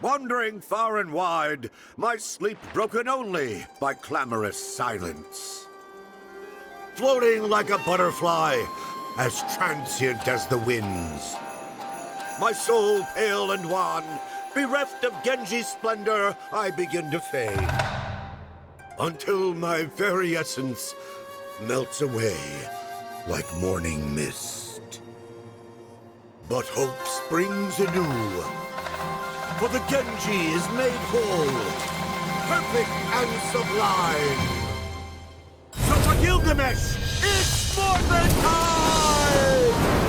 Wandering far and wide, my sleep broken only by clamorous silence. Floating like a butterfly, as transient as the winds. My soul pale and wan, bereft of Genji's splendor, I begin to fade. Until my very essence melts away like morning mist. But hope springs anew, for the Genji is made whole, perfect and sublime. So for Gilgamesh, it's forfeit time!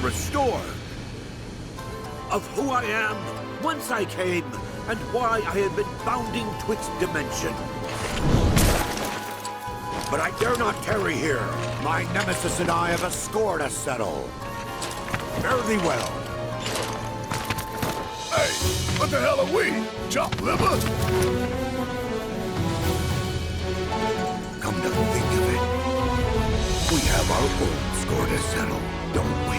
Restored of who I am, whence I came, and why I have been bounding twixt dimension. But I dare not tarry here. My nemesis and I have a score to settle. Fare thee well. Hey, what the hell are we? Chopped liver? Come to think of it, we have our own score to settle, don't we?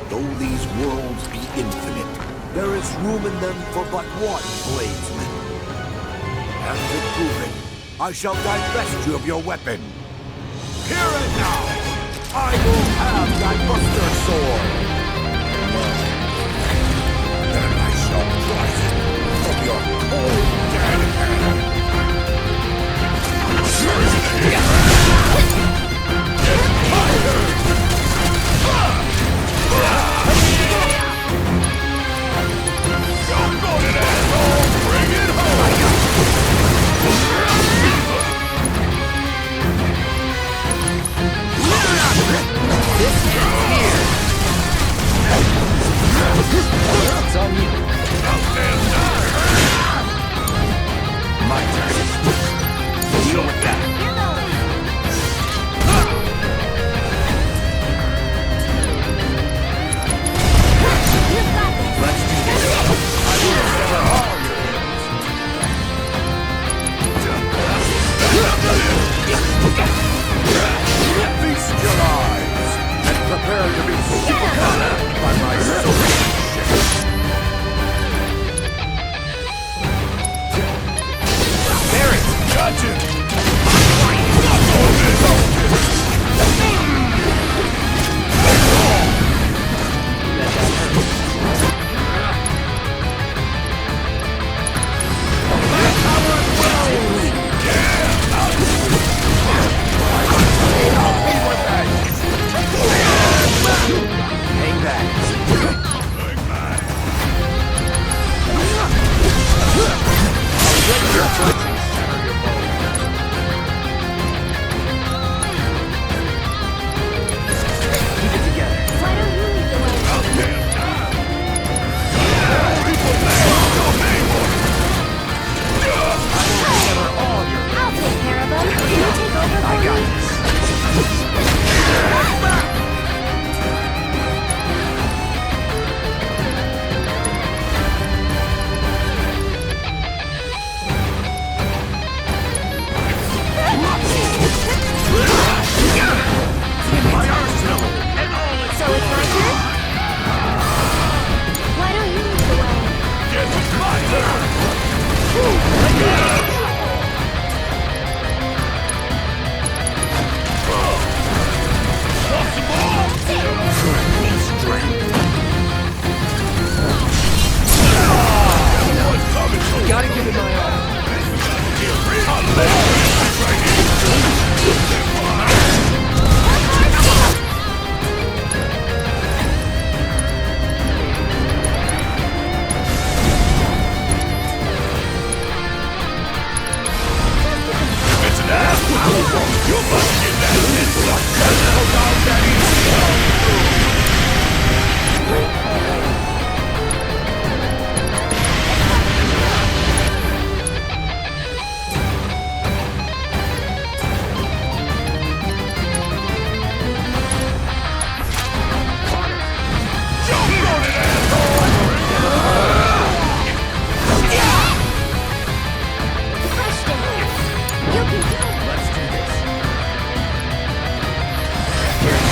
Though these worlds be infinite, there is room in them for but one bladesman. And to prove it, I shall divest you of your weapon. Here and now, I will have thy buster sword. Then I shall prize it from your cold dead hand. Let's do this. Here it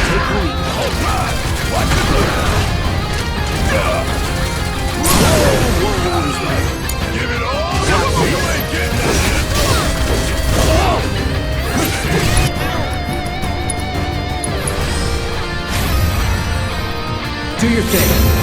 Take the lead. Watch it look. Give it all. You ain't getting it. Do your thing.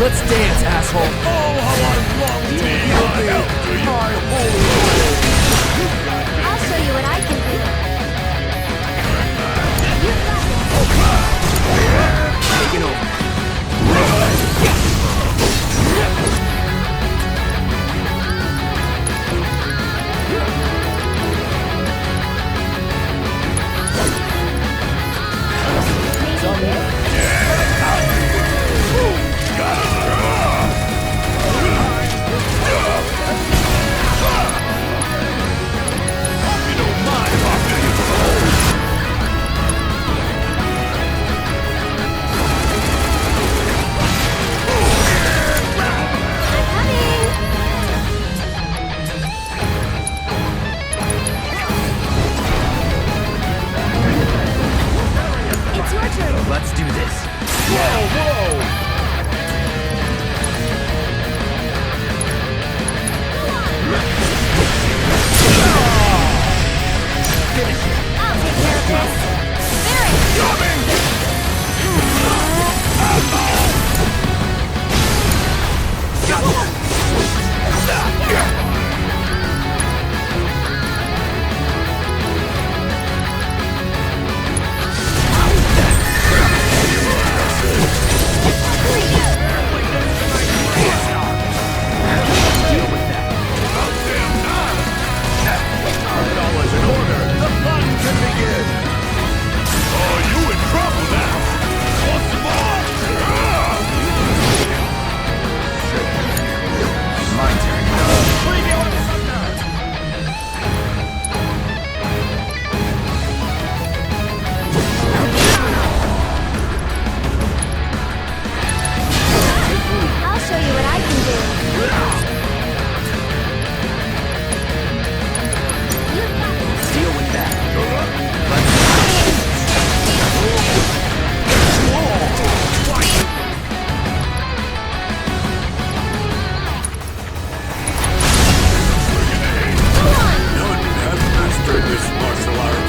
Let's dance, asshole. Oh, how I long to be my help to you. My holy I'll show you what I can do. You got this. Taking over. It's on you. You don't mind if I fill you full of holes. It's your turn. Let's do this. Whoa, whoa! I'll take care of this. Very. Deal with that. About damn time! Now that all is in order, the fun can begin! Oh, you in trouble now! Want some more? My turn. Leave you on some nerve! I'll show you what I can do. You got this. Deal with that. None have mastered this martial art.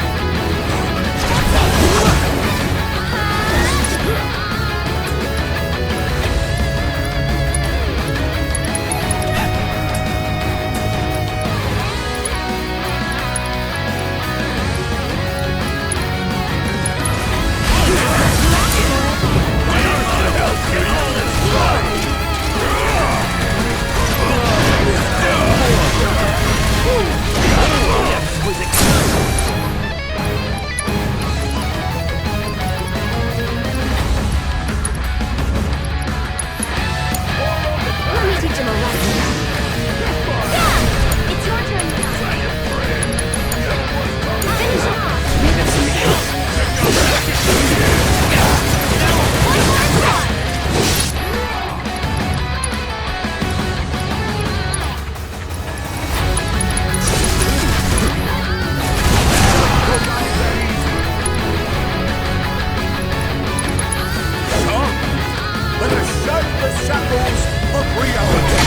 Let me teach him a lesson. Yeah! It's your turn now. Finish him off. Leave it to me. One more shot. Come, let us shut the shackles of reality.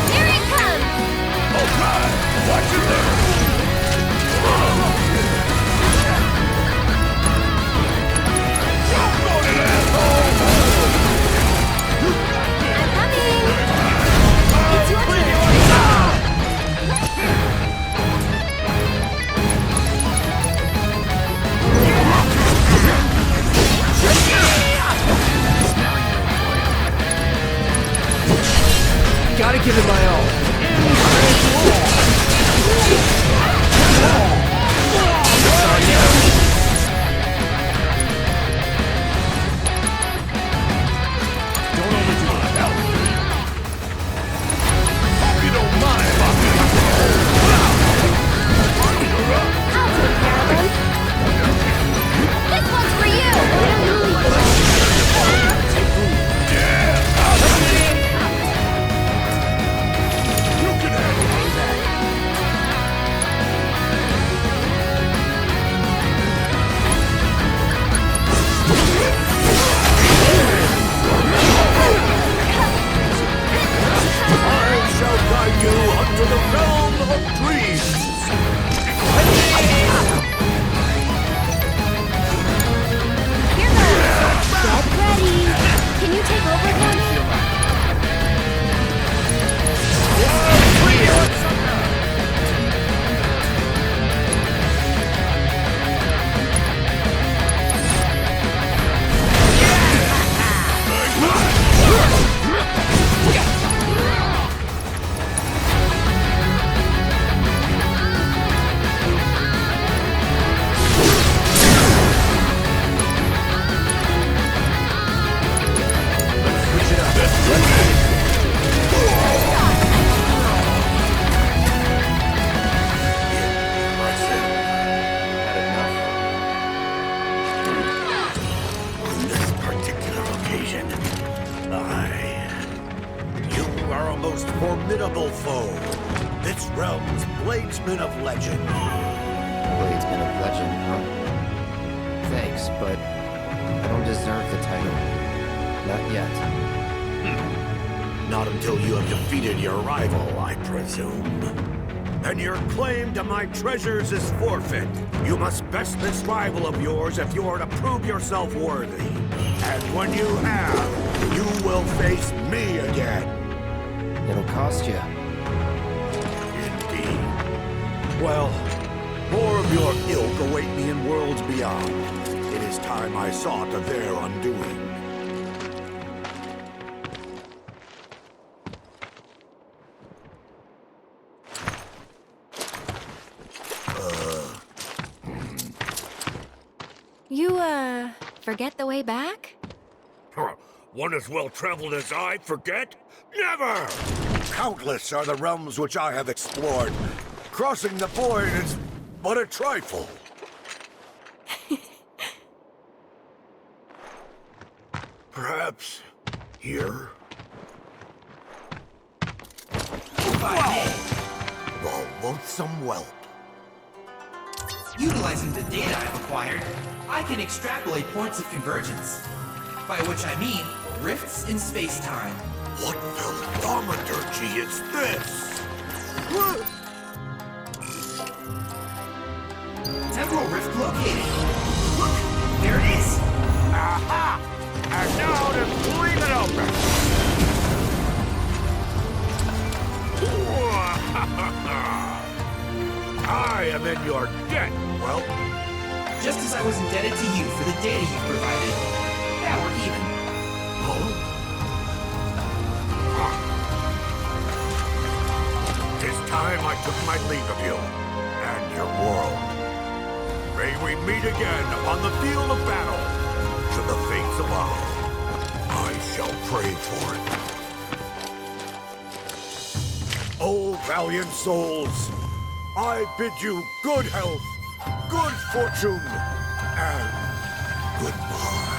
Here it comes. All right, watch it there. Jump on it, asshole! I'm coming. It's your turn. Gotta give it my all. Don't overdo it. Help, do you? Hope you don't mind if I fill you full of holes. You're up. I'll take care of him. This one's for you. Yeah, I'll formidable foe. This realm's bladesman of legend. Bladesman of legend, huh? Thanks, but I don't deserve the title. Not yet. Not until you have defeated your rival, I presume. Then your claim to my treasures is forfeit. You must best this rival of yours if you are to prove yourself worthy. And when you have, you will face me again. It'll cost you. Indeed. Well, more of your ilk await me in worlds beyond. It is time I saw to their undoing. You, forget the way back? One as well-traveled as I forget? Never! Countless are the realms which I have explored. Crossing the void is but a trifle. Perhaps here? The loathsome whelp. Utilizing the data I've acquired, I can extrapolate points of convergence. By which I mean rifts in space-time. What thaumaturgy is this? Temporal rift located. Look, there it is. Aha! And now to leave it open! I am in your debt, well. Just as I was indebted to you for the data you provided. Now we're even. Tis time I took my leave of you, and your world. May we meet again upon the field of battle. Should the fates allow, I shall pray for it. Oh, valiant souls, I bid you good health, good fortune, and goodbye.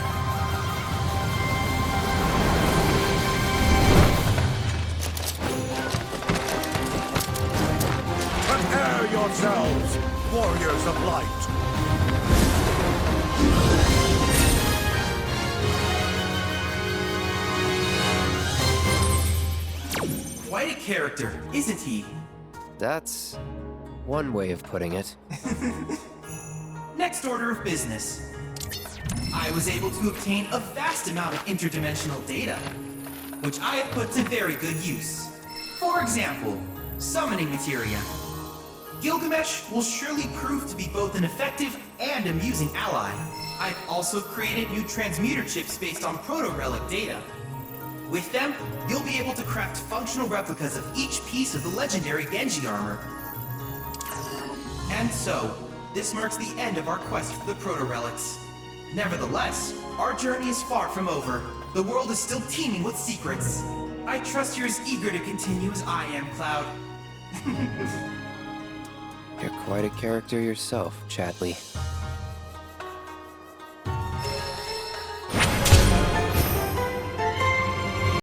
Prepare yourselves, warriors of light. Quite a character, isn't he? That's one way of putting it. Next order of business. I was able to obtain a vast amount of interdimensional data, which I have put to very good use. For example, summoning materia. Gilgamesh will surely prove to be both an effective and amusing ally. I've also created new transmuter chips based on proto-relic data. With them, you'll be able to craft functional replicas of each piece of the legendary Genji armor. And so, this marks the end of our quest for the proto-relics. Nevertheless, our journey is far from over. The world is still teeming with secrets. I trust you're as eager to continue as I am, Cloud. You're quite a character yourself, Chadley.